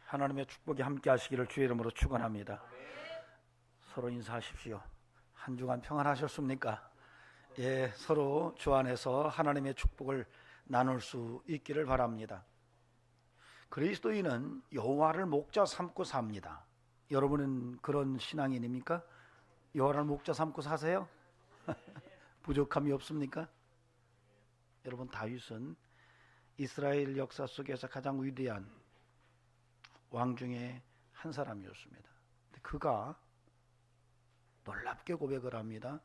하나님의 축복이 함께 하시기를 주의 이름으로 축원합니다. 서로 인사하십시오. 한 주간 평안하셨습니까? 예, 서로 주 안에서 하나님의 축복을 나눌 수 있기를 바랍니다. 그리스도인은 여호와를 목자 삼고 삽니다. 여러분은 그런 신앙인입니까? 여호와를 목자 삼고 사세요? 부족함이 없습니까? 여러분, 다윗은 이스라엘 역사 속에서 가장 위대한 왕 중에 한 사람이었습니다. 그가 놀랍게 고백을 합니다.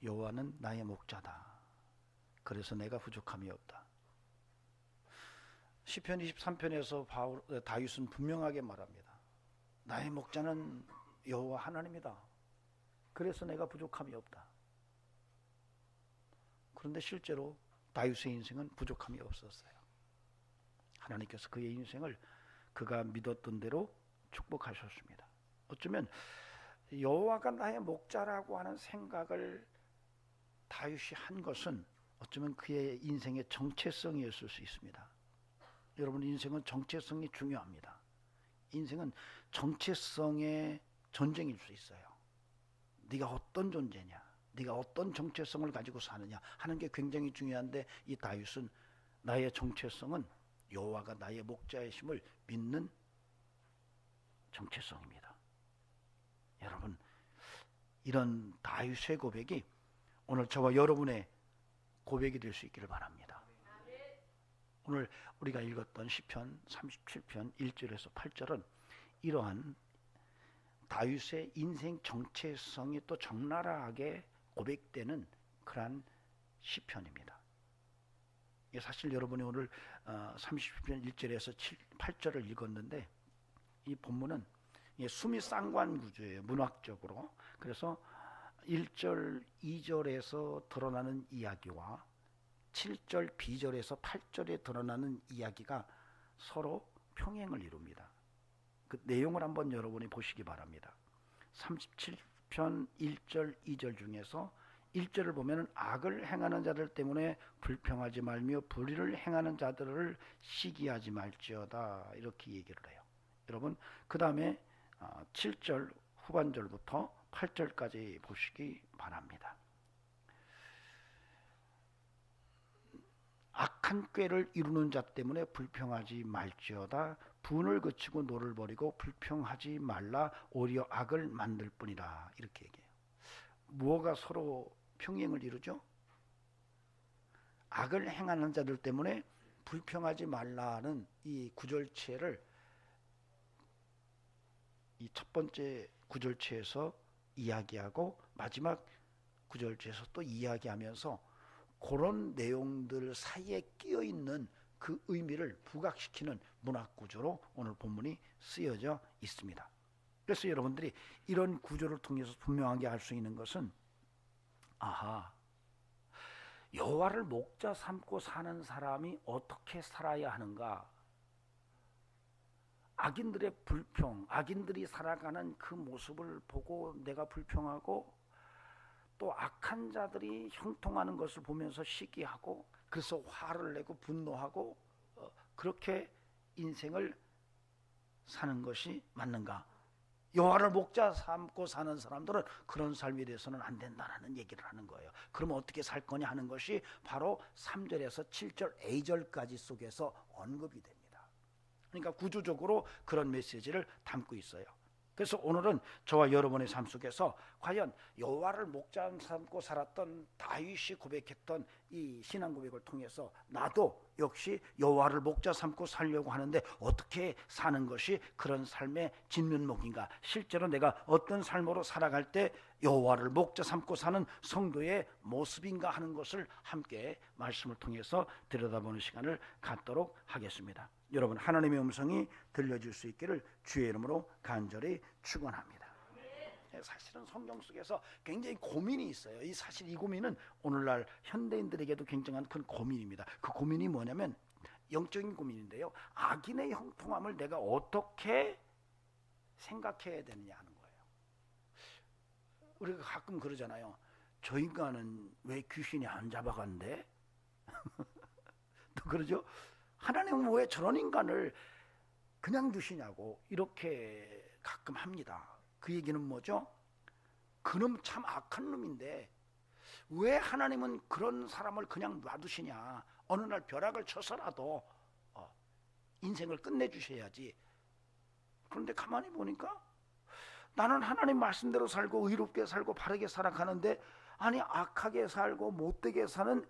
여호와는 나의 목자다. 그래서 내가 부족함이 없다. 시편 23편에서 다윗은 분명하게 말합니다. 나의 목자는 여호와 하나님이다. 그래서 내가 부족함이 없다. 그런데 실제로 다윗의 인생은 부족함이 없었어요. 하나님께서 그의 인생을 그가 믿었던 대로 축복하셨습니다. 어쩌면 여호와가 나의 목자라고 하는 생각을 다윗이 한 것은 어쩌면 그의 인생의 정체성이었을 수 있습니다. 여러분, 인생은 정체성이 중요합니다. 인생은 정체성의 전쟁일 수 있어요. 네가 어떤 존재냐, 네가 어떤 정체성을 가지고 사느냐 하는 게 굉장히 중요한데, 이 다윗은 나의 정체성은 여호와가 나의 목자이심을 믿는 정체성입니다. 여러분, 이런 다윗의 고백이 오늘 저와 여러분의 고백이 될 수 있기를 바랍니다. 오늘 우리가 읽었던 시편 37편 1절에서 8절은 이러한 다윗의 인생 정체성이 또 적나라하게 고백되는 그러한 시편입니다. 사실 여러분이 오늘 30편 1절에서 8절을 읽었는데, 이 본문은 수미 쌍관 구조예요, 문학적으로. 그래서 1절, 2절에서 드러나는 이야기와 7절, B절에서 8절에 드러나는 이야기가 서로 평행을 이룹니다. 그 내용을 한번 여러분이 보시기 바랍니다. 37편 1절, 2절 중에서 1절을 보면 악을 행하는 자들 때문에 불평하지 말며 불의를 행하는 자들을 시기하지 말지어다, 이렇게 얘기를 해요. 여러분, 그 다음에 7절 후반절부터 8절까지 보시기 바랍니다. 악한 꾀를 이루는 자 때문에 불평하지 말지어다. 분을 그치고 노를 버리고 불평하지 말라. 오히려 악을 만들 뿐이라, 이렇게 얘기해요. 무엇가 서로 평행을 이루죠? 악을 행하는 자들 때문에 불평하지 말라는 이 구절체를 이 첫 번째 구절체에서 이야기하고 마지막 구절체에서 또 이야기하면서 그런 내용들 사이에 끼어 있는 그 의미를 부각시키는 문학 구조로 오늘 본문이 쓰여져 있습니다. 그래서 여러분들이 이런 구조를 통해서 분명하게 알 수 있는 것은, 아하, 여호와를 목자 삼고 사는 사람이 어떻게 살아야 하는가, 악인들의 불평, 악인들이 살아가는 그 모습을 보고 내가 불평하고, 또 악한 자들이 형통하는 것을 보면서 시기하고, 그래서 화를 내고 분노하고, 그렇게 인생을 사는 것이 맞는가? 여호와를 목자 삼고 사는 사람들은 그런 삶이 돼서는 안 된다는 얘기를 하는 거예요. 그러면 어떻게 살 거냐 하는 것이 바로 3절에서 7절 A절까지 속에서 언급이 됩니다. 그러니까 구조적으로 그런 메시지를 담고 있어요. 그래서 오늘은 저와 여러분의 삶 속에서 과연 여호와를 목자 삼고 살았던 다윗이 고백했던 이 신앙 고백을 통해서 나도 역시 여호와를 목자 삼고 살려고 하는데 어떻게 사는 것이 그런 삶의 진면목인가, 실제로 내가 어떤 삶으로 살아갈 때 여호와를 목자 삼고 사는 성도의 모습인가 하는 것을 함께 말씀을 통해서 들여다보는 시간을 갖도록 하겠습니다. 여러분, 하나님의 음성이 들려질 수 있기를 주의 이름으로 간절히 축원합니다. 사실은 성경 속에서 굉장히 고민이 있어요. 사실 이 고민은 오늘날 현대인들에게도 굉장한 큰 고민입니다. 그 고민이 뭐냐면 영적인 고민인데요, 악인의 형통함을 내가 어떻게 생각해야 되느냐 하는 거예요. 우리가 가끔 그러잖아요. 저 인간은 왜 귀신이 안 잡아간대? 또 그러죠. 하나님은 왜 저런 인간을 그냥 두시냐고 이렇게 가끔 합니다. 그 얘기는 뭐죠? 그놈 참 악한 놈인데 왜 하나님은 그런 사람을 그냥 놔두시냐? 어느 날 벼락을 쳐서라도 인생을 끝내주셔야지. 그런데 가만히 보니까 나는 하나님 말씀대로 살고 의롭게 살고 바르게 살아가는데, 아니 악하게 살고 못되게 사는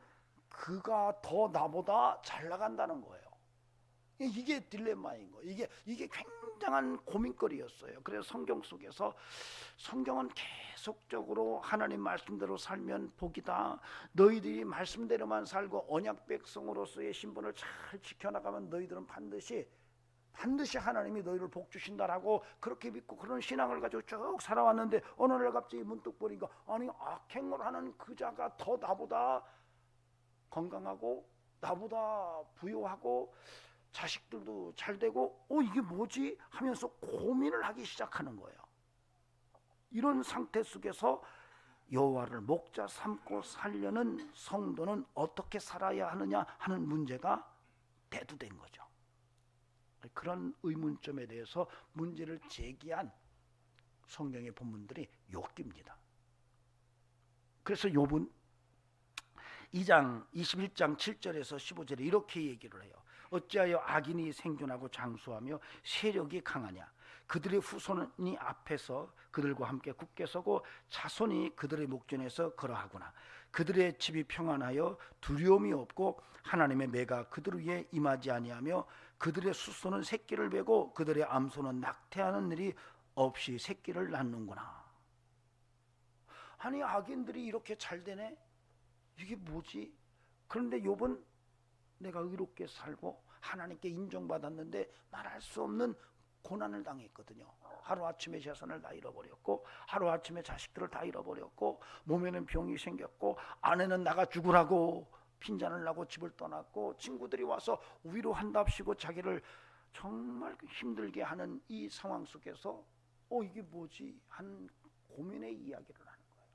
그가 더 나보다 잘 나간다는 거예요. 이게 딜레마인 거예요. 이게 굉장한 고민거리였어요. 그래서 성경 속에서, 성경은 계속적으로 하나님 말씀대로 살면 복이다, 너희들이 말씀대로만 살고 언약 백성으로서의 신분을 잘 지켜나가면 너희들은 반드시 하나님이 너희를 복 주신다라고 그렇게 믿고 그런 신앙을 가지고 쭉 살아왔는데, 어느 날 갑자기 문득 보니까 아니 악행을 하는 그 자가 더 나보다 건강하고 나보다 부유하고 자식들도 잘 되고 이게 뭐지 하면서 고민을 하기 시작하는 거예요. 이런 상태 속에서 여호와를 목자 삼고 살려는 성도는 어떻게 살아야 하느냐 하는 문제가 대두된 거죠. 그런 의문점에 대해서 문제를 제기한 성경의 본문들이 욥기입니다. 그래서 욥은 2장 21장 7절에서 15절에 이렇게 얘기를 해요. 어찌하여 악인이 생존하고 장수하며 세력이 강하냐? 그들의 후손이 앞에서 그들과 함께 굳게 서고 자손이 그들의 목전에서 걸어하구나. 그들의 집이 평안하여 두려움이 없고 하나님의 매가 그들 위에 임하지 아니하며 그들의 숫소는 새끼를 베고 그들의 암소는 낙태하는 일이 없이 새끼를 낳는구나. 아니 악인들이 이렇게 잘 되네? 이게 뭐지? 그런데 욥은 내가 의롭게 살고 하나님께 인정받았는데 말할 수 없는 고난을 당했거든요. 하루아침에 재산을 다 잃어버렸고 하루아침에 자식들을 다 잃어버렸고 몸에는 병이 생겼고 아내는 나가 죽으라고 핀잔을 나고 집을 떠났고 친구들이 와서 위로한답시고 자기를 정말 힘들게 하는 이 상황 속에서 이게 뭐지? 한 고민의 이야기를 하는 거예요.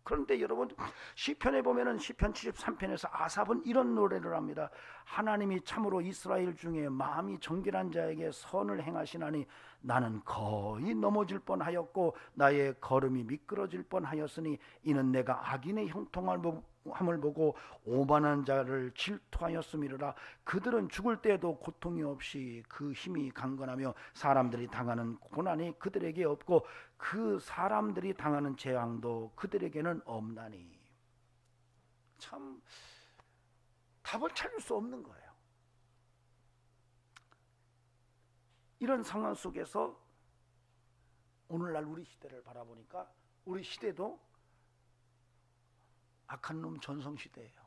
그런데 여러분, 시편에 보면은 시편 73편에서 아삽은 이런 노래를 합니다. 하나님이 참으로 이스라엘 중에 마음이 정결한 자에게 선을 행하시나니 나는 거의 넘어질 뻔하였고 나의 걸음이 미끄러질 뻔하였으니 이는 내가 악인의 형통함을 보고 오만한 자를 질투하였음이로라. 그들은 죽을 때에도 고통이 없이 그 힘이 강건하며 사람들이 당하는 고난이 그들에게 없고 그 사람들이 당하는 재앙도 그들에게는 없나니. 참 답을 찾을 수 없는 거예요. 이런 상황 속에서 오늘날 우리 시대를 바라보니까 우리 시대도 악한 놈 전성시대예요.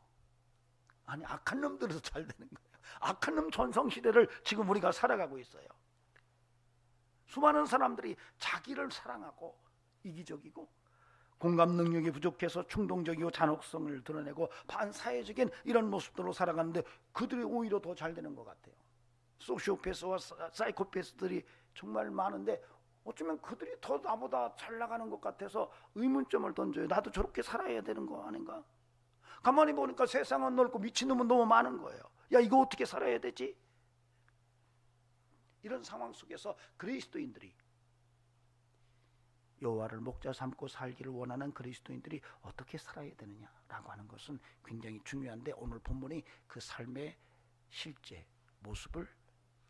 아니 악한 놈들에서 잘 되는 거예요. 악한 놈 전성시대를 지금 우리가 살아가고 있어요. 수많은 사람들이 자기를 사랑하고 이기적이고 공감 능력이 부족해서 충동적이고 잔혹성을 드러내고 반사회적인 이런 모습들로 살아가는데 그들이 오히려 더 잘 되는 것 같아요. 소시오패스와 사이코패스들이 정말 많은데 어쩌면 그들이 더 나보다 잘 나가는 것 같아서 의문점을 던져요. 나도 저렇게 살아야 되는 거 아닌가? 가만히 보니까 세상은 넓고 미친놈은 너무 많은 거예요. 야 이거 어떻게 살아야 되지? 이런 상황 속에서 그리스도인들이, 여호와를 목자 삼고 살기를 원하는 그리스도인들이 어떻게 살아야 되느냐라고 하는 것은 굉장히 중요한데, 오늘 본문이 그 삶의 실제 모습을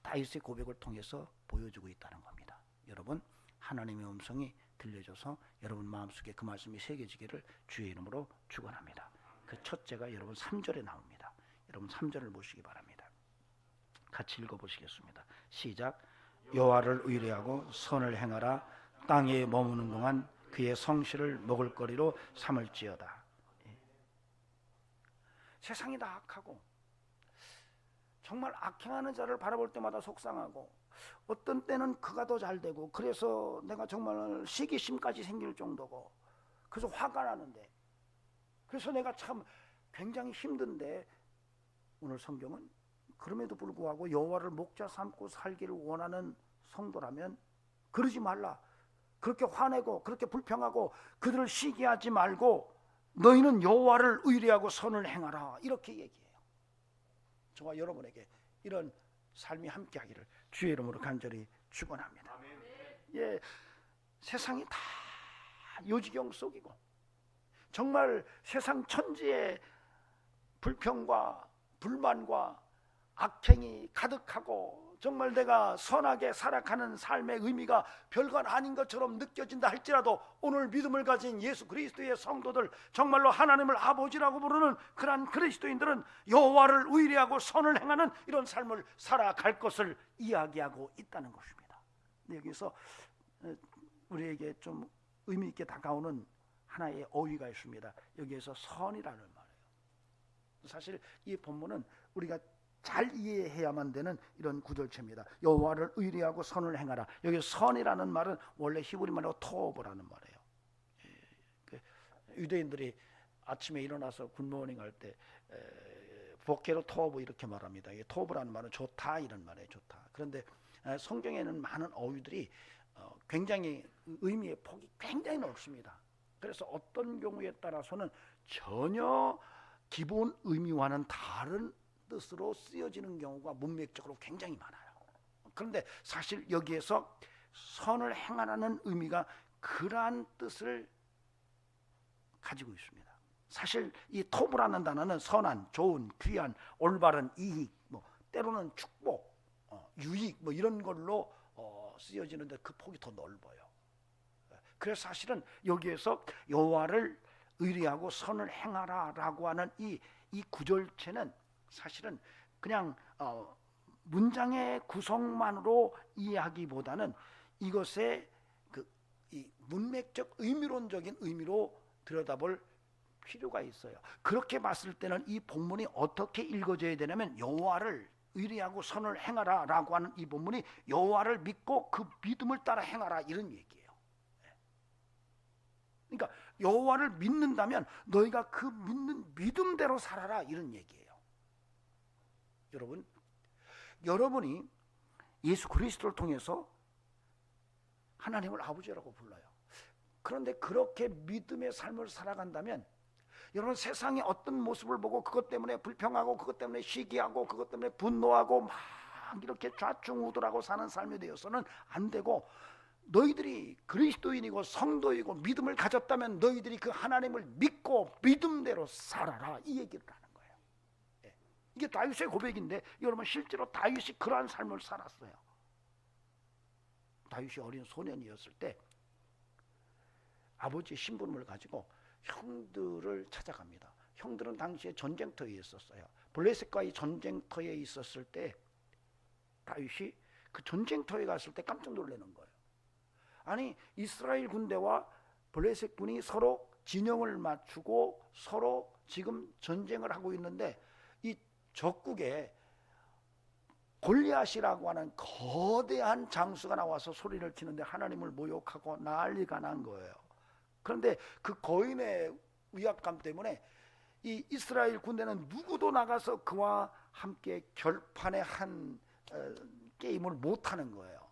다윗의 고백을 통해서 보여주고 있다는 겁니다. 여러분, 하나님의 음성이 들려줘서 여러분 마음속에 그 말씀이 새겨지기를 주의 이름으로 축원합니다. 그 첫째가 여러분 3절에 나옵니다. 여러분 3절을 보시기 바랍니다. 같이 읽어보시겠습니다. 시작. 여호와를 의뢰하고 선을 행하라. 땅에 머무는 동안 그의 성실을 먹을거리로 삼을지어다. 세상이 다 악하고 정말 악행하는 자를 바라볼 때마다 속상하고 어떤 때는 그가 더 잘되고 그래서 내가 정말 시기심까지 생길 정도고 그래서 화가 나는데, 그래서 내가 참 굉장히 힘든데, 오늘 성경은 그럼에도 불구하고 여호와를 목자 삼고 살기를 원하는 성도라면 그러지 말라. 그렇게 화내고 그렇게 불평하고 그들을 시기하지 말고 너희는 여호와를 의뢰하고 선을 행하라. 이렇게 얘기해요. 저와 여러분에게 이런 삶이 함께하기를 주의 이름으로 간절히 축원합니다. 예, 세상이 다 요지경 속이고 정말 세상 천지에 불평과 불만과 악행이 가득하고 정말 내가 선하게 살아가는 삶의 의미가 별건 아닌 것처럼 느껴진다 할지라도 오늘 믿음을 가진 예수 그리스도의 성도들, 정말로 하나님을 아버지라고 부르는 그러한 그리스도인들은 여호와를 의뢰하고 선을 행하는 이런 삶을 살아갈 것을 이야기하고 있다는 것입니다. 여기서 우리에게 좀 의미 있게 다가오는 하나의 어휘가 있습니다. 여기에서 선이라는 말이에요. 사실 이 본문은 우리가 잘 이해해야만 되는 이런 구절체입니다. 여호와를 의뢰하고 선을 행하라. 여기 선이라는 말은 원래 히브리 말로 토브라는 말이에요. 유대인들이 아침에 일어나서 굿모닝 할 때 보케로 토브 이렇게 말합니다. 토브라는 말은 좋다 이런 말이에요. 좋다. 그런데 성경에는 많은 어휘들이 굉장히 의미의 폭이 굉장히 넓습니다. 그래서 어떤 경우에 따라서는 전혀 기본 의미와는 다른 뜻으로 쓰여지는 경우가 문맥적으로 굉장히 많아요. 그런데 사실 여기에서 선을 행하라는 의미가 그러한 뜻을 가지고 있습니다. 사실 이 토브라는 단어는 선한, 좋은, 귀한, 올바른, 이익, 때로는 축복, 유익 이런 걸로 쓰여지는데 그 폭이 더 넓어요. 그래서 사실은 여기에서 여호와를 의뢰하고 선을 행하라라고 하는 이 구절체는 사실은 그냥 문장의 구성만으로 이해하기보다는 이것의 이 문맥적 의미론적인 의미로 들여다볼 필요가 있어요. 그렇게 봤을 때는 이 본문이 어떻게 읽어져야 되냐면 여호와를 의뢰하고 선을 행하라라고 하는 이 본문이 여호와를 믿고 그 믿음을 따라 행하라 이런 얘기예요. 그러니까 여호와를 믿는다면 너희가 그 믿는 믿음대로 살아라 이런 얘기예요. 여러분이 예수 그리스도를 통해서 하나님을 아버지라고 불러요. 그런데 그렇게 믿음의 삶을 살아간다면 여러분 세상의 어떤 모습을 보고 그것 때문에 불평하고 그것 때문에 시기하고 그것 때문에 분노하고 막 이렇게 좌충우돌하고 사는 삶이 되어서는 안 되고, 너희들이 그리스도인이고 성도이고 믿음을 가졌다면 너희들이 그 하나님을 믿고 믿음대로 살아라 이 얘기를 하는 거예요. 이게 다윗의 고백인데 여러분 실제로 다윗이 그러한 삶을 살았어요. 다윗이 어린 소년이었을 때 아버지의 심부름을 가지고 형들을 찾아갑니다. 형들은 당시에 전쟁터에 있었어요. 블레셋과의 전쟁터에 있었을 때 다윗이 그 전쟁터에 갔을 때 깜짝 놀라는 거예요. 아니 이스라엘 군대와 블레셋 군이 서로 진영을 맞추고 서로 지금 전쟁을 하고 있는데 이 적국에 골리앗이라고 하는 거대한 장수가 나와서 소리를 치는데 하나님을 모욕하고 난리가 난 거예요. 그런데 그 거인의 위압감 때문에 이 이스라엘 군대는 누구도 나가서 그와 함께 결판의 한 게임을 못하는 거예요.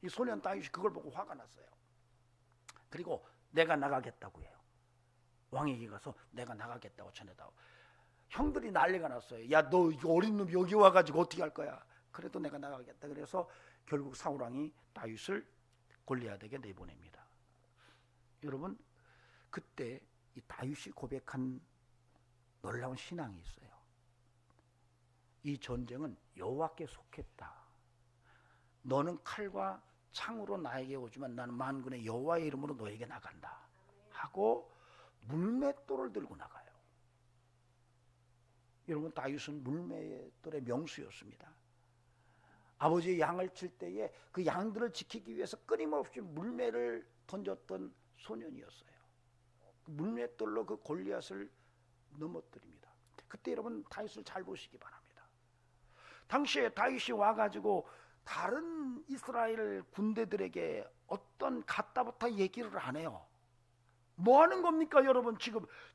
이 소년 다윗이 그걸 보고 화가 났어요. 그리고 내가 나가겠다고 해요. 왕에게 가서 내가 나가겠다고 전해다오. 형들이 난리가 났어요. 야, 너 어린 놈 여기 와가지고 어떻게 할 거야? 그래도 내가 나가겠다. 그래서 결국 사울 왕이 다윗을 골리앗에게 내보냅니다. 여러분 그때 이 다윗이 고백한 놀라운 신앙이 있어요. 이 전쟁은 여호와께 속했다. 너는 칼과 창으로 나에게 오지만 나는 만군의 여호와의 이름으로 너에게 나간다 하고 물맷돌을 들고 나가요. 여러분 다윗은 물맷돌의 명수였습니다. 아버지의 양을 칠 때에 그 양들을 지키기 위해서 끊임없이 물매를 던졌던 소년이었어요. 물맷돌로 그 골리앗을 넘어뜨립니다. 그때 여러분 다윗을 잘 보시기 바랍니다. 당시에 다윗이 와가지고 다른 이스라엘 군대들에게 어떤 갖다부터 얘기를 안 해요. 뭐 하는 겁니까 여러분?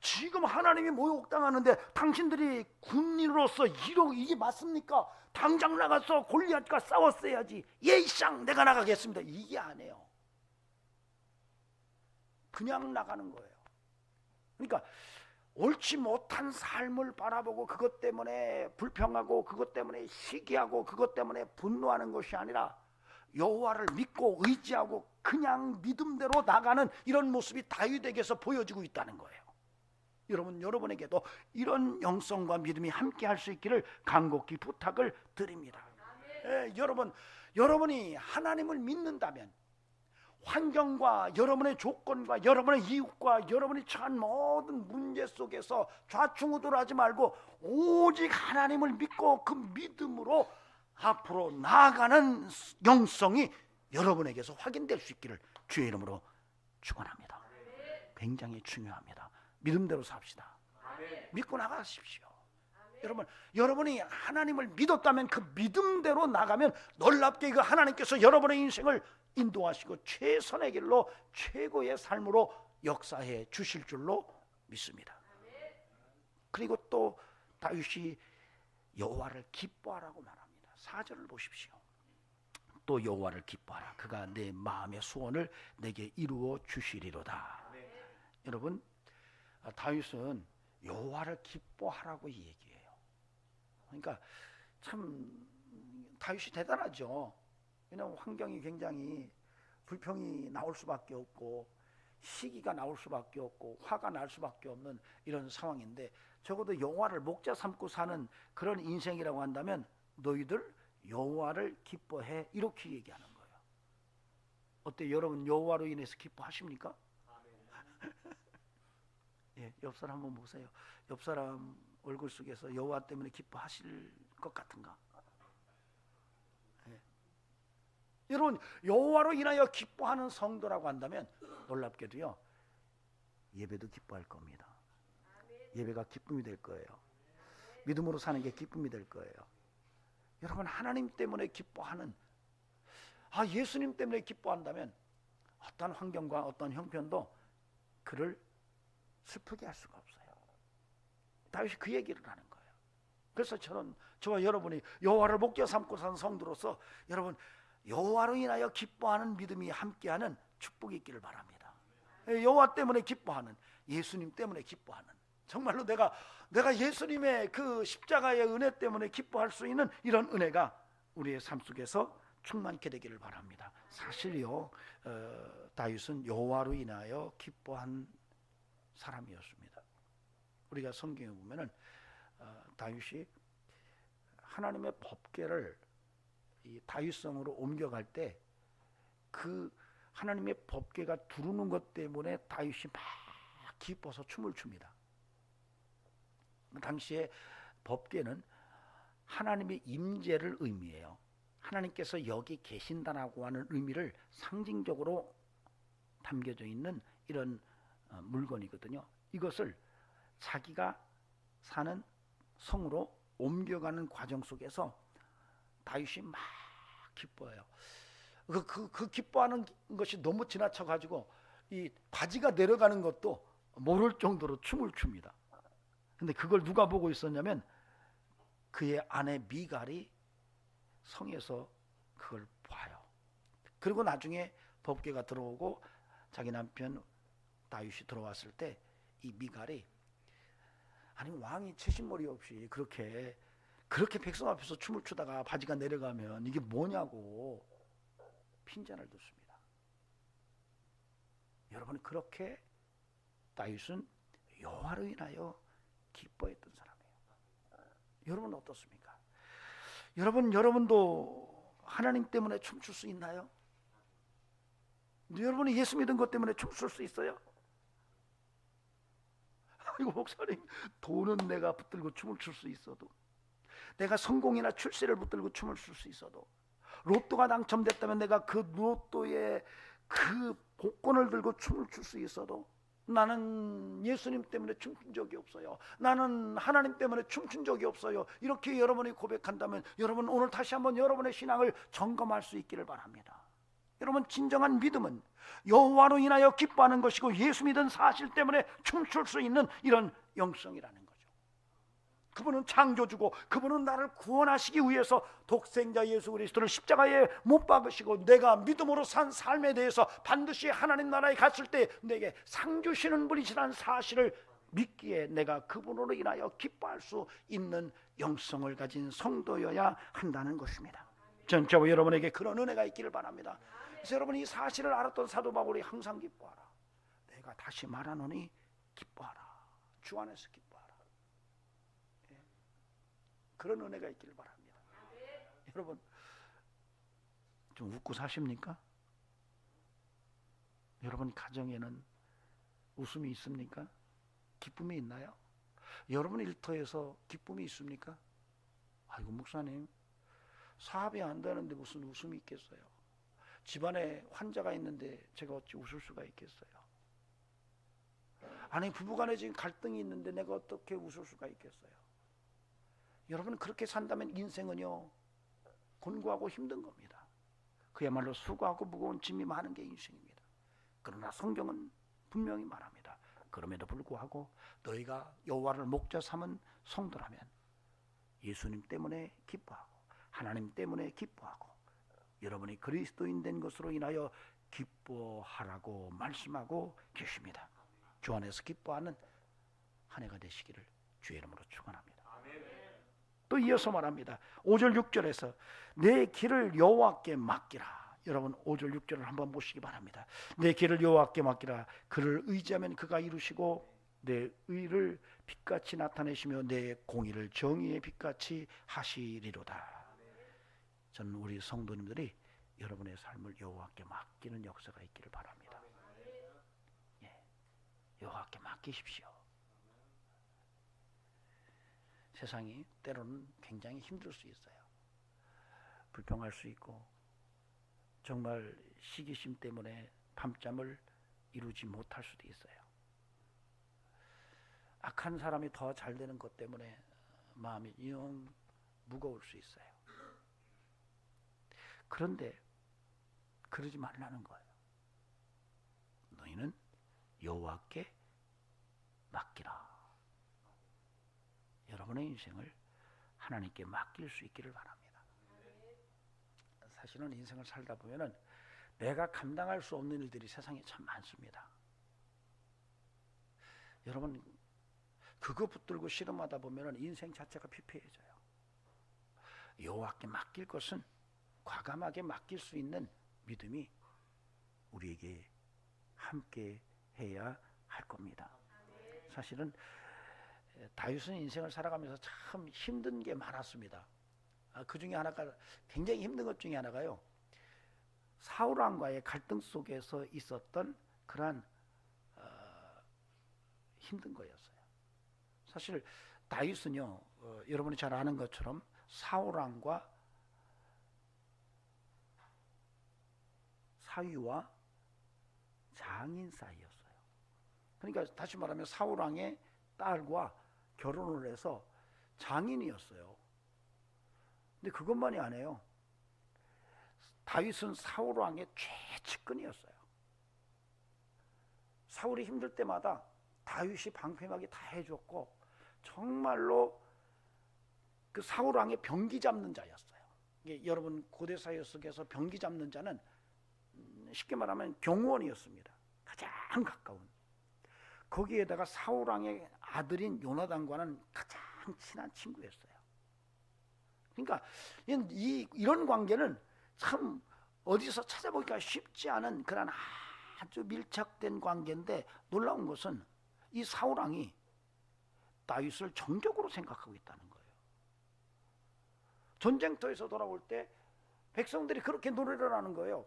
지금 하나님이 모욕당하는데 당신들이 군인으로서 이게 맞습니까? 당장 나가서 골리앗과 싸웠어야지. 예이쌍 내가 나가겠습니다. 이게 안 해요. 그냥 나가는 거예요. 그러니까 옳지 못한 삶을 바라보고 그것 때문에 불평하고 그것 때문에 시기하고 그것 때문에 분노하는 것이 아니라 여호와를 믿고 의지하고 그냥 믿음대로 나가는 이런 모습이 다윗에게서 보여지고 있다는 거예요. 여러분에게도 이런 영성과 믿음이 함께 할 수 있기를 간곡히 부탁을 드립니다. 여러분이 하나님을 믿는다면 환경과 여러분의 조건과 여러분의 이웃과 여러분이 처한 모든 문제 속에서 좌충우돌하지 말고 오직 하나님을 믿고 그 믿음으로 앞으로 나아가는 영성이 여러분에게서 확인될 수 있기를 주의 이름으로 축원합니다. 굉장히 중요합니다. 믿음대로 삽시다. 믿고 나가십시오. 여러분이 하나님을 믿었다면 그 믿음대로 나가면 놀랍게 그 하나님께서 여러분의 인생을 인도하시고 최선의 길로 최고의 삶으로 역사해 주실 줄로 믿습니다. 그리고 또 다윗이 여호와를 기뻐하라고 말합니다. 4절을 보십시오. 또 여호와를 기뻐하라. 그가 내 마음의 소원을 내게 이루어 주시리로다. 여러분, 다윗은 여호와를 기뻐하라고 얘기해요. 그러니까 참 다윗이 대단하죠. 왜냐하면 환경이 굉장히 불평이 나올 수밖에 없고 시기가 나올 수밖에 없고 화가 날 수밖에 없는 이런 상황인데, 적어도 여호와를 목자 삼고 사는 그런 인생이라고 한다면 너희들 여호와를 기뻐해, 이렇게 얘기하는 거예요. 어때, 여러분 여호와로 인해서 기뻐하십니까? 예, 옆 사람 한번 보세요. 옆 사람 얼굴 속에서 여호와 때문에 기뻐하실 것 같은가? 예. 여러분, 여호와로 인하여 기뻐하는 성도라고 한다면 놀랍게도요, 예배도 기뻐할 겁니다. 예배가 기쁨이 될 거예요. 믿음으로 사는 게 기쁨이 될 거예요. 여러분, 하나님 때문에 기뻐하는, 예수님 때문에 기뻐한다면 어떤 환경과 어떤 형편도 그를 슬프게 할 수가 없어요. 다윗이 그 얘기를 하는 거예요. 그래서 저와 여러분이 여호와를 목자 삼고 사는 성도로서 여러분, 여호와로 인하여 기뻐하는 믿음이 함께하는 축복이 있기를 바랍니다. 여호와 때문에 기뻐하는, 예수님 때문에 기뻐하는, 정말로 내가 예수님의 그 십자가의 은혜 때문에 기뻐할 수 있는 이런 은혜가 우리의 삶 속에서 충만케 되기를 바랍니다. 사실요, 다윗은 여호와로 인하여 기뻐한 사람이었습니다. 우리가 성경에 보면은 다윗이 하나님의 법궤를 이 다윗성으로 옮겨갈 때 그 하나님의 법궤가 두르는 것 때문에 다윗이 막 기뻐서 춤을 춥니다. 당시에 법궤는 하나님의 임재를 의미해요. 하나님께서 여기 계신다라고 하는 의미를 상징적으로 담겨져 있는 이런 물건이거든요. 이것을 자기가 사는 성으로 옮겨가는 과정 속에서 다윗이 막 기뻐해요. 그 기뻐하는 것이 너무 지나쳐 가지고 이 바지가 내려가는 것도 모를 정도로 춤을 춥니다. 근데 그걸 누가 보고 있었냐면 그의 아내 미갈이 성에서 그걸 봐요. 그리고 나중에 법궤가 들어오고 자기 남편 다윗이 들어왔을 때 이 미갈이, 아니 왕이 채신머리 없이 그렇게 백성 앞에서 춤을 추다가 바지가 내려가면 이게 뭐냐고 핀잔을 듣습니다. 여러분, 그렇게 다윗은 여호와로 인하여 기뻐했던 사람이에요. 여러분 어떻습니까? 여러분도 하나님 때문에 춤출 수 있나요? 여러분이 예수 믿은 것 때문에 춤출 수 있어요? 아이고 목사님, 돈은 내가 붙들고 춤을 출 수 있어도, 내가 성공이나 출세를 붙들고 춤을 출 수 있어도, 로또가 당첨됐다면 내가 그 로또의 그 복권을 들고 춤을 출 수 있어도 나는 예수님 때문에 춤춘 적이 없어요. 나는 하나님 때문에 춤춘 적이 없어요. 이렇게 여러분이 고백한다면 여러분 오늘 다시 한번 여러분의 신앙을 점검할 수 있기를 바랍니다. 여러분, 진정한 믿음은 여호와로 인하여 기뻐하는 것이고 예수 믿은 사실 때문에 춤출 수 있는 이런 영성이라는 거죠. 그분은 창조주고 그분은 나를 구원하시기 위해서 독생자 예수 그리스도를 십자가에 못 박으시고 내가 믿음으로 산 삶에 대해서 반드시 하나님 나라에 갔을 때 내게 상 주시는 분이시라는 사실을 믿기에 내가 그분으로 인하여 기뻐할 수 있는 영성을 가진 성도여야 한다는 것입니다. 저와 여러분에게 그런 은혜가 있기를 바랍니다. 그래서 여러분, 이 사실을 알았던 사도 바울이 항상 기뻐하라. 내가 다시 말하노니 기뻐하라. 주 안에서 기뻐하라. 예. 그런 은혜가 있기를 바랍니다. 여러분, 좀 웃고 사십니까? 여러분 가정에는 웃음이 있습니까? 기쁨이 있나요? 여러분 일터에서 기쁨이 있습니까? 아이고 목사님, 사업이 안 되는데 무슨 웃음이 있겠어요? 집안에 환자가 있는데 제가 어찌 웃을 수가 있겠어요? 아니 부부간에 지금 갈등이 있는데 내가 어떻게 웃을 수가 있겠어요? 여러분 그렇게 산다면 인생은요 곤고하고 힘든 겁니다. 그야말로 수고하고 무거운 짐이 많은 게 인생입니다. 그러나 성경은 분명히 말합니다. 그럼에도 불구하고 너희가 여호와를 목자 삼은 성도라면 예수님 때문에 기뻐하고 하나님 때문에 기뻐하고 여러분이 그리스도인 된 것으로 인하여 기뻐하라고 말씀하고 계십니다. 주 안에서 기뻐하는 한 해가 되시기를 주의 이름으로 축원합니다. 또 이어서 말합니다. 5절 6절에서 내 길을 여호와께 맡기라. 여러분 5절 6절을 한번 보시기 바랍니다. 내 길을 여호와께 맡기라. 그를 의지하면 그가 이루시고 내 의를 빛같이 나타내시며 내 공의를 정의의 빛같이 하시리로다. 저는 우리 성도님들이 여러분의 삶을 여호와께 맡기는 역사가 있기를 바랍니다. 예, 여호와께 맡기십시오. 세상이 때로는 굉장히 힘들 수 있어요. 불평할 수 있고 정말 시기심 때문에 밤잠을 이루지 못할 수도 있어요. 악한 사람이 더 잘 되는 것 때문에 마음이 영 무거울 수 있어요. 그런데 그러지 말라는 거예요. 너희는 여호와께 맡기라. 여러분의 인생을 하나님께 맡길 수 있기를 바랍니다. 사실은 인생을 살다 보면은 내가 감당할 수 없는 일들이 세상에 참 많습니다. 여러분 그거 붙들고 씨름하다 보면은 인생 자체가 피폐해져요. 여호와께 맡길 것은 과감하게 맡길 수 있는 믿음이 우리에게 함께 해야 할 겁니다. 사실은 다윗은 인생을 살아가면서 참 힘든 게 많았습니다. 그 중에 하나가 굉장히 힘든 것 중에 하나가요. 사울 왕과의 갈등 속에서 있었던 그러한 힘든 거였어요. 사실 다윗은요, 여러분이 잘 아는 것처럼 사울 왕과 사위와 장인 사이였어요. 그러니까 다시 말하면 사울 왕의 딸과 결혼을 해서 장인이었어요. 근데 그것만이 아니에요. 다윗은 사울 왕의 최측근이었어요. 사울이 힘들 때마다 다윗이 방패막이 다 해줬고 정말로 그 사울 왕의 병기 잡는 자였어요. 이게 여러분 고대 사회 속에서 병기 잡는 자는 쉽게 말하면 경호원이었습니다. 가장 가까운. 거기에다가 사울 왕의 아들인 요나단과는 가장 친한 친구였어요. 그러니까 이런 관계는 참 어디서 찾아보기가 쉽지 않은 그런 아주 밀착된 관계인데 놀라운 것은 이 사울 왕이 다윗을 정적으로 생각하고 있다는 거예요. 전쟁터에서 돌아올 때 백성들이 그렇게 노래를 하는 거예요.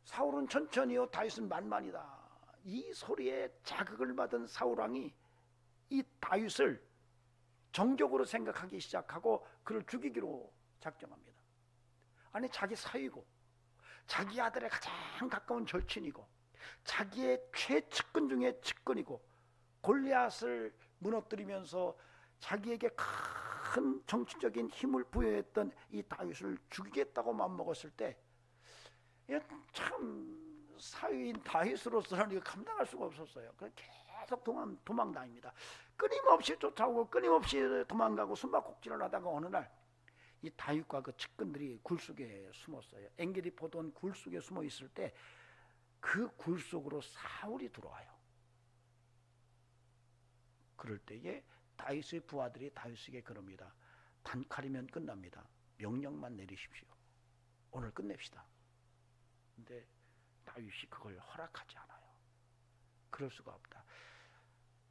사울은 천천히요, 다윗은 만만이다. 이 소리에 자극을 받은 사울 왕이 이 다윗을 정적으로 생각하기 시작하고 그를 죽이기로 작정합니다. 아니 자기 사위고 자기 아들의 가장 가까운 절친이고 자기의 최측근 중에 측근이고 골리앗을 무너뜨리면서 자기에게 큰 정치적인 힘을 부여했던 이 다윗을 죽이겠다고 마음먹었을 때 참 사위인 다윗으로서는 이거 감당할 수가 없었어요. 그래서 계속 도망다닙니다. 끊임없이 쫓아오고 끊임없이 도망가고 숨바꼭질을 하다가 어느 날 이 다윗과 그 측근들이 굴 속에 숨었어요. 엥게디 보던 굴 속에 숨어 있을 때 그 굴 속으로 사울이 들어와요. 그럴 때에 다윗의 부하들이 다윗에게 그럽니다. 단칼이면 끝납니다. 명령만 내리십시오. 오늘 끝냅시다. 근데 다윗이 그걸 허락하지 않아요. 그럴 수가 없다.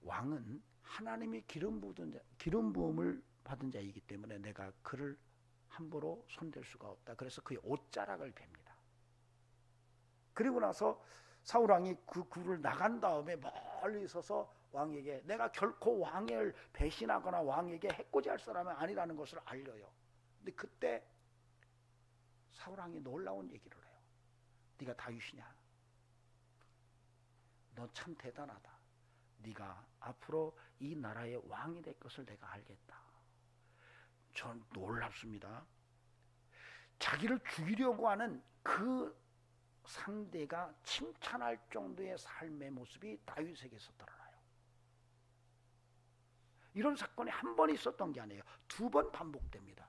왕은 하나님이 기름 부음을 받은 자이기 때문에 내가 그를 함부로 손댈 수가 없다. 그래서 그의 옷자락을 뱁니다. 그리고 나서 사울왕이 그 굴을 나간 다음에 멀리 서서 왕에게 내가 결코 왕을 배신하거나 왕에게 해코지할 사람은 아니라는 것을 알려요. 근데 그때 사울왕이 놀라운 얘기를 해요. 네가 다윗이냐? 너 참 대단하다. 네가 앞으로 이 나라의 왕이 될 것을 내가 알겠다. 전 놀랍습니다. 자기를 죽이려고 하는 그 상대가 칭찬할 정도의 삶의 모습이 다윗에게서 드러나요. 이런 사건이 한 번 있었던 게 아니에요. 2번 반복됩니다.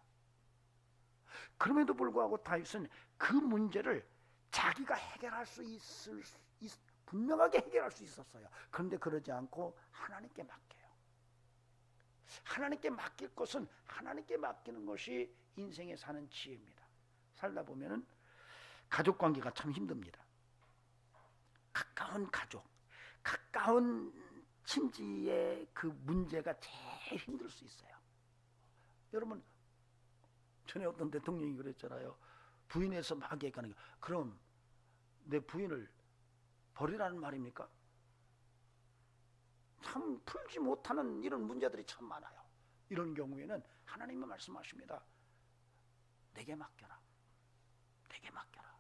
그럼에도 불구하고 다윗은 그 문제를 자기가 해결할 수 분명하게 해결할 수 있었어요. 그런데 그러지 않고 하나님께 맡겨요. 하나님께 맡길 것은 하나님께 맡기는 것이 인생에 사는 지혜입니다. 살다 보면은 가족 관계가 참 힘듭니다. 가까운 가족, 가까운 친지의 그 문제가 제일 힘들 수 있어요. 여러분, 전에 어떤 대통령이 그랬잖아요. 부인에서 막 얘기하는 거. 그럼 내 부인을 버리라는 말입니까? 참 풀지 못하는 이런 문제들이 참 많아요. 이런 경우에는 하나님은 말씀하십니다. 내게 맡겨라. 내게 맡겨라.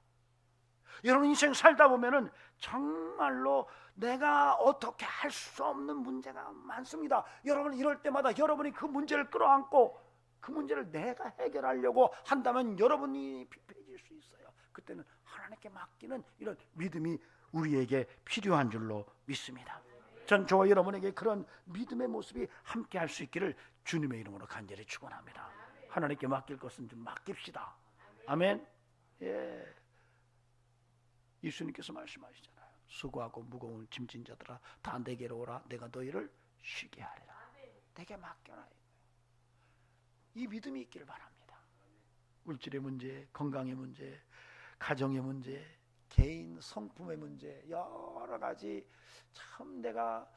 여러분 인생 살다 보면은 정말로 내가 어떻게 할 수 없는 문제가 많습니다. 여러분 이럴 때마다 여러분이 그 문제를 끌어안고 그 문제를 내가 해결하려고 한다면 여러분이 피폐해질 수 있어요. 그때는 하나님께 맡기는 이런 믿음이 우리에게 필요한 줄로 믿습니다. 전 저와 여러분에게 그런 믿음의 모습이 함께 할 수 있기를 주님의 이름으로 간절히 축원합니다. 하나님께 맡길 것은 좀 맡깁시다. 아멘. 예. 예수님께서 말씀하시잖아요. 수고하고 무거운 짐진 자들아 다 내게로 오라. 내가 너희를 쉬게 하리라. 내게 맡겨라. 이 믿음이 있기를 바랍니다. 물질의 문제, 건강의 문제, 가정의 문제, 개인 성품의 문제, 여러 가지 참 내가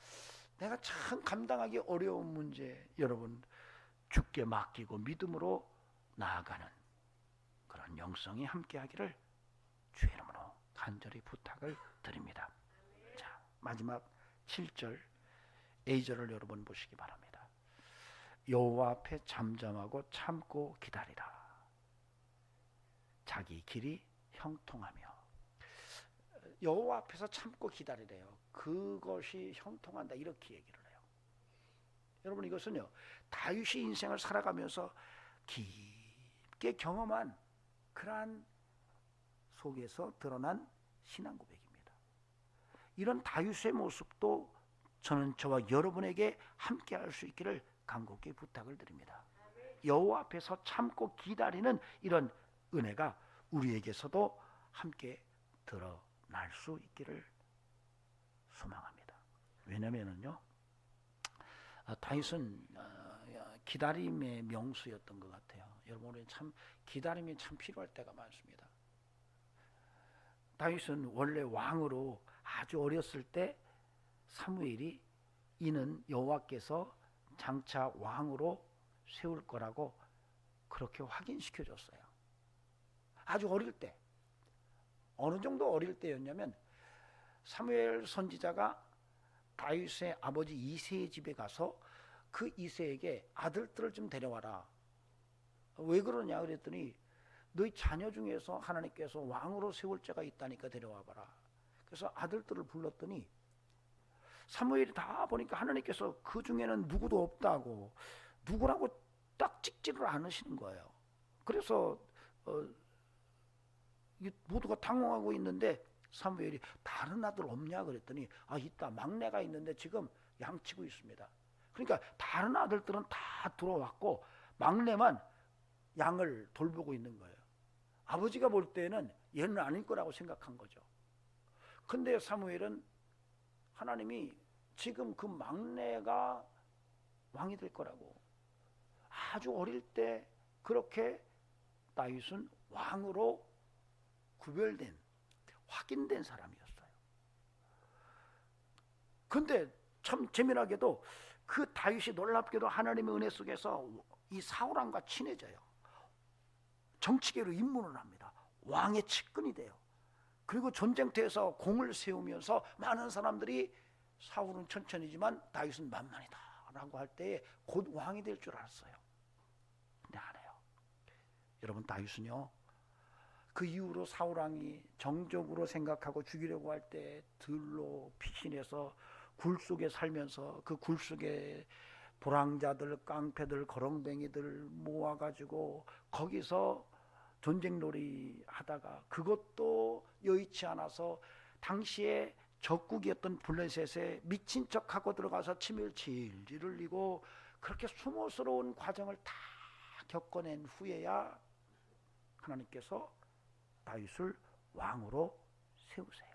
참 감당하기 어려운 문제, 여러분 주께 맡기고 믿음으로 나아가는 그런 영성이 함께하기를 주의 이름으로 간절히 부탁을 드립니다. 자, 마지막 7절 A절을 여러분 보시기 바랍니다. 여호와 앞에 잠잠하고 참고 기다리라. 자기 길이 형통하며. 여호와 앞에서 참고 기다리래요. 그것이 형통한다 이렇게 얘기를 해요. 여러분 이것은요 다윗이 인생을 살아가면서 깊게 경험한 그러한 속에서 드러난 신앙 고백입니다. 이런 다윗의 모습도 저는 저와 여러분에게 함께 할 수 있기를 간곡히 부탁을 드립니다. 여호와 앞에서 참고 기다리는 이런 은혜가 우리에게서도 함께 드러날 수 있기를 소망합니다. 왜냐면은요 다윗은 기다림의 명수였던 것 같아요. 여러분 참 기다림이 참 필요할 때가 많습니다. 다윗은 원래 왕으로 아주 어렸을 때 사무엘이 이는 여호와께서 장차 왕으로 세울 거라고 그렇게 확인시켜 줬어요. 아주 어릴 때. 어느 정도 어릴 때였냐면 사무엘 선지자가 다윗의 아버지 이새의 집에 가서 그 이새에게 아들들을 좀 데려와라. 왜 그러냐 그랬더니 너희 자녀 중에서 하나님께서 왕으로 세울 자가 있다니까 데려와봐라. 그래서 아들들을 불렀더니 사무엘이 다 보니까 하나님께서 그 중에는 누구도 없다고 누구라고 딱 찍지를 않으시는 거예요. 그래서 모두가 당황하고 있는데 사무엘이 다른 아들 없냐 그랬더니 있다. 막내가 있는데 지금 양치고 있습니다. 그러니까 다른 아들들은 다 들어왔고 막내만 양을 돌보고 있는 거예요. 아버지가 볼 때는 얘는 아닐 거라고 생각한 거죠. 근데 사무엘은 하나님이 지금 그 막내가 왕이 될 거라고. 아주 어릴 때 그렇게 다윗은 왕으로 구별된, 확인된 사람이었어요. 근데 참 재미나게도 그 다윗이 놀랍게도 하나님의 은혜 속에서 이 사울왕과 친해져요. 정치계로 입문을 합니다. 왕의 측근이 돼요. 그리고 전쟁터에서 공을 세우면서 많은 사람들이 사울은 천천히지만 다윗은 만만이다 라고 할 때에 곧 왕이 될 줄 알았어요. 근데 안 해요. 여러분, 다윗은요, 그 이후로 사울왕이 정적으로 생각하고 죽이려고 할 때 들로 피신해서 굴 속에 살면서 그 굴 속에 도랑자들, 깡패들, 거렁뱅이들 모아가지고 거기서 전쟁놀이 하다가 그것도 여의치 않아서 당시에 적국이었던 블레셋에 미친 척하고 들어가서 침을 질질 흘리고 그렇게 수모스러운 과정을 다 겪어낸 후에야 하나님께서 다윗을 왕으로 세우세요.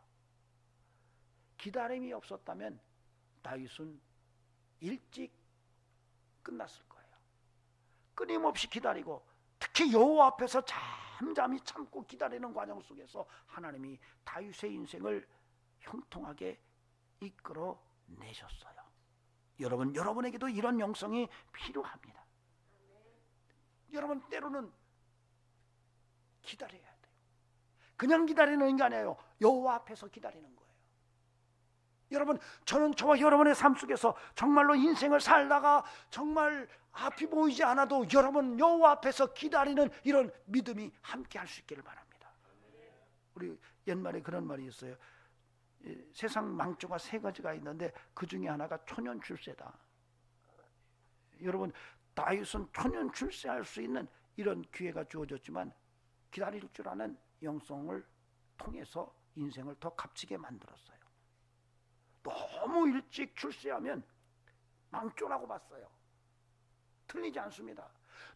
기다림이 없었다면 다윗은 일찍 끝났을 거예요. 끊임없이 기다리고 특히 여호와 앞에서 잠잠히 참고 기다리는 과정 속에서 하나님이 다윗의 인생을 형통하게 이끌어 내셨어요. 여러분, 여러분에게도 이런 영성이 필요합니다. 여러분, 때로는 기다려야 돼요. 그냥 기다리는 게 아니에요. 여호와 앞에서 기다리는 거예요. 여러분, 저는 저와 여러분의 삶 속에서 정말로 인생을 살다가 정말 앞이 보이지 않아도 여러분 여호와 앞에서 기다리는 이런 믿음이 함께 할 수 있기를 바랍니다. 우리 옛말에 그런 말이 있어요. 세상 망조가 세 가지가 있는데 그 중에 하나가 초년 출세다. 여러분, 다윗은 초년 출세할 수 있는 이런 기회가 주어졌지만 기다릴 줄 아는 영성을 통해서 인생을 더 값지게 만들었어요. 너무 일찍 출세하면 망조라고 봤어요. 틀리지 않습니다.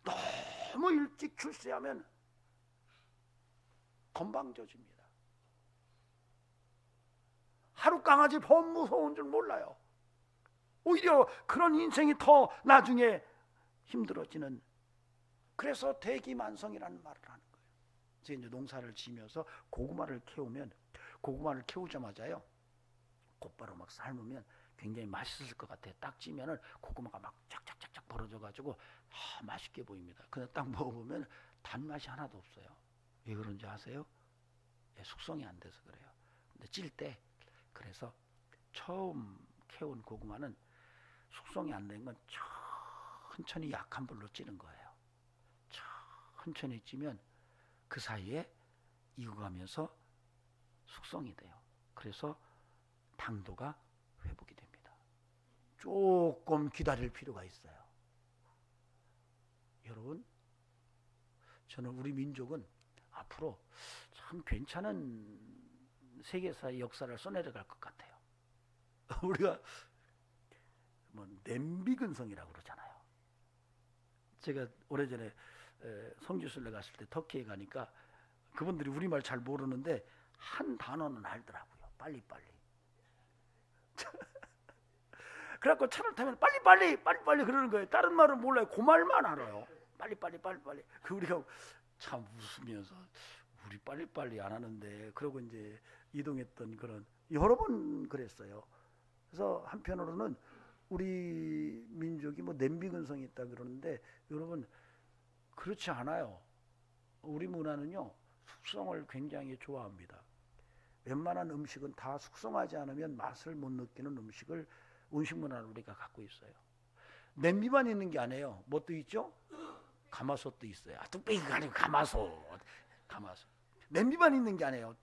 너무 일찍 출세하면 건방져집니다. 하루 강아지 범 무서운 줄 몰라요. 오히려 그런 인생이 더 나중에 힘들어지는, 그래서 대기만성이라는 말을 하는 거예요. 제가 이제 농사를 지면서 고구마를 캐오면 고구마를 캐우자마자요 곧바로 막 삶으면 굉장히 맛있을 것 같아요. 딱 찌면은 고구마가 막 쫙쫙쫙쫙 벌어져가지고 맛있게 보입니다. 근데 딱 먹어보면 단맛이 하나도 없어요. 왜 그런지 아세요? 숙성이 안 돼서 그래요. 근데 찔 때, 그래서 처음 캐온 고구마는 숙성이 안 된 건 천천히 약한 불로 찌는 거예요. 천천히 찌면 그 사이에 익어가면서 숙성이 돼요. 그래서 당도가 회복이 됩니다. 조금 기다릴 필요가 있어요. 여러분, 저는 우리 민족은 앞으로 참 괜찮은 세계사의 역사를 써내려갈 것 같아요. 우리가 뭐 냄비근성이라고 그러잖아요. 제가 오래전에 성지순례 갔을 때 터키에 가니까 그분들이 우리말 잘 모르는데 한 단어는 알더라고요. 빨리빨리. 그래갖고 차를 타면 빨리빨리 그러는 거예요. 다른 말은 몰라요. 그 말만 알아요. 빨리빨리. 그 우리가 참 웃으면서 우리 빨리빨리 안 하는데, 그러고 이제 이동했던 그런 여러 번 그랬어요. 그래서 한편으로는 우리 민족이 뭐 냄비근성이 있다 그러는데, 여러분 그렇지 않아요. 우리 문화는요 숙성을 굉장히 좋아합니다. 웬만한 음식은 다 숙성하지 않으면 맛을 못 느끼는 음식을, 음식 문화를 우리가 갖고 있어요. 냄비만 있는 게 아니에요. 뭣도 있죠? 가마솥도 있어요. 뚝배기가 아니고 가마솥. 냄비만 있는 게 아니에요.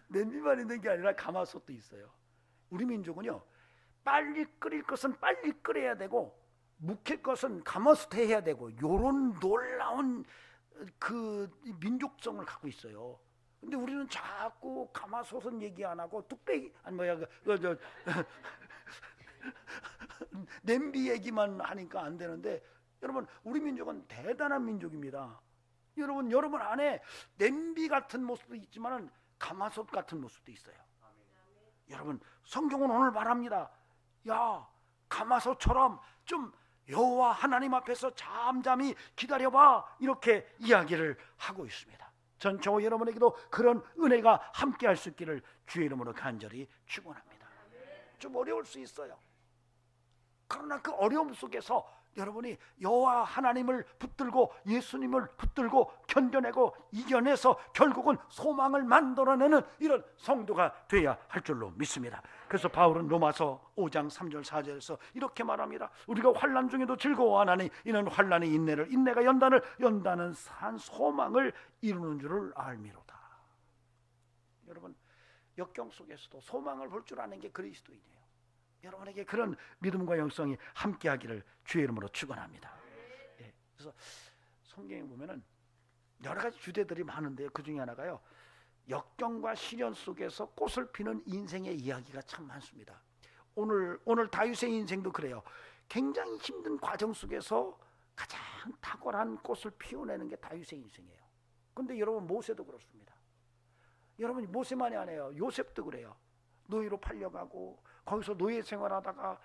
냄비만 있는 게 아니라 가마솥도 있어요. 우리 민족은요 빨리 끓일 것은 빨리 끓여야 되고 묵힐 것은 가마솥에 해야 되고, 요런 놀라운 그 민족성을 갖고 있어요. 근데 우리는 자꾸 가마솥은 얘기 안 하고 뚝배기 냄비 얘기만 하니까 안 되는데, 여러분 우리 민족은 대단한 민족입니다. 여러분 안에 냄비 같은 모습도 있지만 가마솥 같은 모습도 있어요. 여러분, 성경은 오늘 말합니다. 야, 가마솥처럼 좀 여호와 하나님 앞에서 잠잠히 기다려봐, 이렇게 이야기를 하고 있습니다. 전 저와 여러분에게도 그런 은혜가 함께할 수 있기를 주의 이름으로 간절히 축원합니다. 좀 어려울 수 있어요. 그러나 그 어려움 속에서 여러분이 여호와 하나님을 붙들고 예수님을 붙들고 견뎌내고 이겨내서 결국은 소망을 만들어내는 이런 성도가 돼야 할 줄로 믿습니다. 그래서 바울은 로마서 5장 3절 4절에서 이렇게 말합니다. 우리가 환난 중에도 즐거워하나니 이는 환난이 인내를, 인내가 연단을, 연단은 산 소망을 이루는 줄을 알미로다. 여러분, 역경 속에서도 소망을 볼 줄 아는 게 그리스도인이에요. 여러분에게 그런 믿음과 영성이 함께하기를 주의 이름으로 축원합니다. 예, 그래서 성경에 보면은 여러 가지 주제들이 많은데요, 그 중에 하나가요, 역경과 시련 속에서 꽃을 피는 인생의 이야기가 참 많습니다. 오늘 다윗의 인생도 그래요. 굉장히 힘든 과정 속에서 가장 탁월한 꽃을 피워내는 게 다윗의 인생이에요. 그런데 여러분, 모세도 그렇습니다. 여러분이 모세만이 아니에요. 요셉도 그래요. 노예로 팔려가고 거기서 노예 생활하다가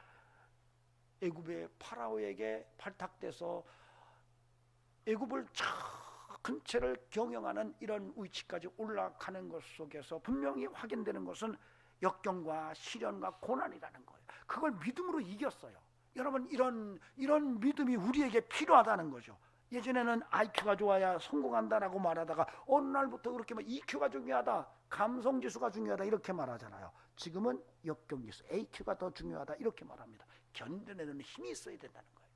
애굽의 파라오에게 발탁돼서 애굽을 큰 채를 경영하는 이런 위치까지 올라가는 것 속에서 분명히 확인되는 것은 역경과 시련과 고난이라는 거예요. 그걸 믿음으로 이겼어요. 여러분, 이런 믿음이 우리에게 필요하다는 거죠. 예전에는 IQ가 좋아야 성공한다라고 말하다가 어느 날부터 그렇게 EQ가 중요하다, 감성지수가 중요하다 이렇게 말하잖아요. 지금은 역경지수, AQ가 더 중요하다 이렇게 말합니다. 견뎌내는 힘이 있어야 된다는 거예요.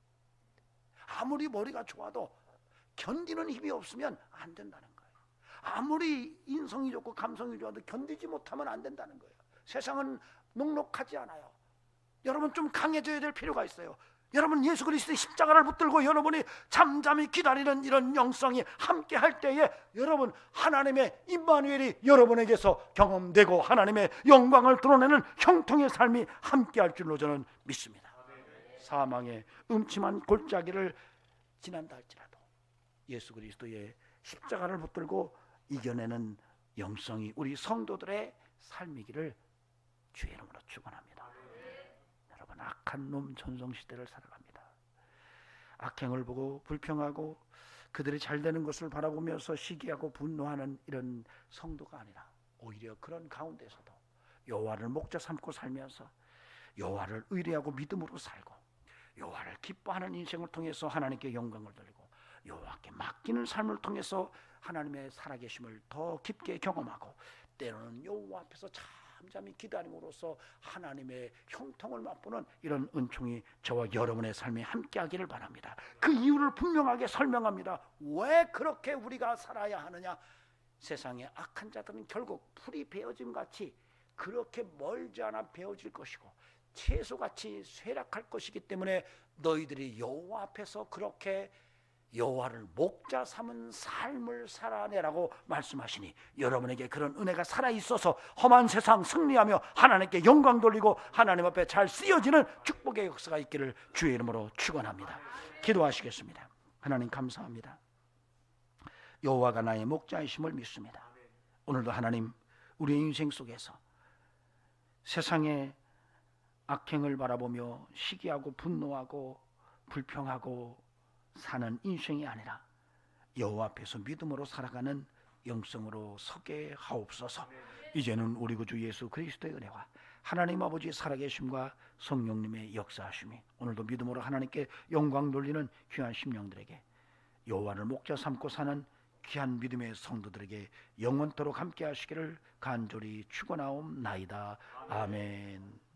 아무리 머리가 좋아도 견디는 힘이 없으면 안 된다는 거예요. 아무리 인성이 좋고 감성이 좋아도 견디지 못하면 안 된다는 거예요. 세상은 녹록하지 않아요. 여러분, 좀 강해져야 될 필요가 있어요. 여러분, 예수 그리스도의 십자가를 붙들고 여러분이 잠잠히 기다리는 이런 영성이 함께 할 때에 여러분, 하나님의 임마누엘이 여러분에게서 경험되고 하나님의 영광을 드러내는 형통의 삶이 함께 할 줄로 저는 믿습니다. 사망의 음침한 골짜기를 지난다 할지라도 예수 그리스도의 십자가를 붙들고 이겨내는 영성이 우리 성도들의 삶이기를 주의 이름으로 축원합니다. 여러분, 악한 놈 전성시대를 살아갑니다. 악행을 보고 불평하고 그들이 잘되는 것을 바라보면서 시기하고 분노하는 이런 성도가 아니라 오히려 그런 가운데서도 여호와를 목자 삼고 살면서 여호와를 의뢰하고 믿음으로 살고 여호와를 기뻐하는 인생을 통해서 하나님께 영광을 돌리고 여호와께 맡기는 삶을 통해서 하나님의 살아계심을 더 깊게 경험하고 때로는 여호와 앞에서 잠잠히 기다림으로써 하나님의 형통을 맛보는 이런 은총이 저와 여러분의 삶에 함께하기를 바랍니다. 그 이유를 분명하게 설명합니다. 왜 그렇게 우리가 살아야 하느냐? 세상의 악한 자들은 결국 풀이 베어짐 같이 그렇게 멀지 않아 베어질 것이고 채소같이 쇠락할 것이기 때문에 너희들이 여호와 앞에서 그렇게 여호와를 목자 삼은 삶을 살아내라고 말씀하시니 여러분에게 그런 은혜가 살아있어서 험한 세상 승리하며 하나님께 영광 돌리고 하나님 앞에 잘 쓰여지는 축복의 역사가 있기를 주의 이름으로 축원합니다. 기도하시겠습니다. 하나님, 감사합니다. 여호와가 나의 목자이심을 믿습니다. 오늘도 하나님, 우리의 인생 속에서 세상의 악행을 바라보며 시기하고 분노하고 불평하고 사는 인생이 아니라 여호와 앞에서 믿음으로 살아가는 영성으로 서게 하옵소서. 이제는 우리 구주 예수 그리스도의 은혜와 하나님 아버지의 살아계심과 성령님의 역사하심이 오늘도 믿음으로 하나님께 영광 돌리는 귀한 심령들에게 여호와를 목자 삼고 사는 귀한 믿음의 성도들에게 영원토록 함께 하시기를 간절히 축원하옵나이다. 아멘.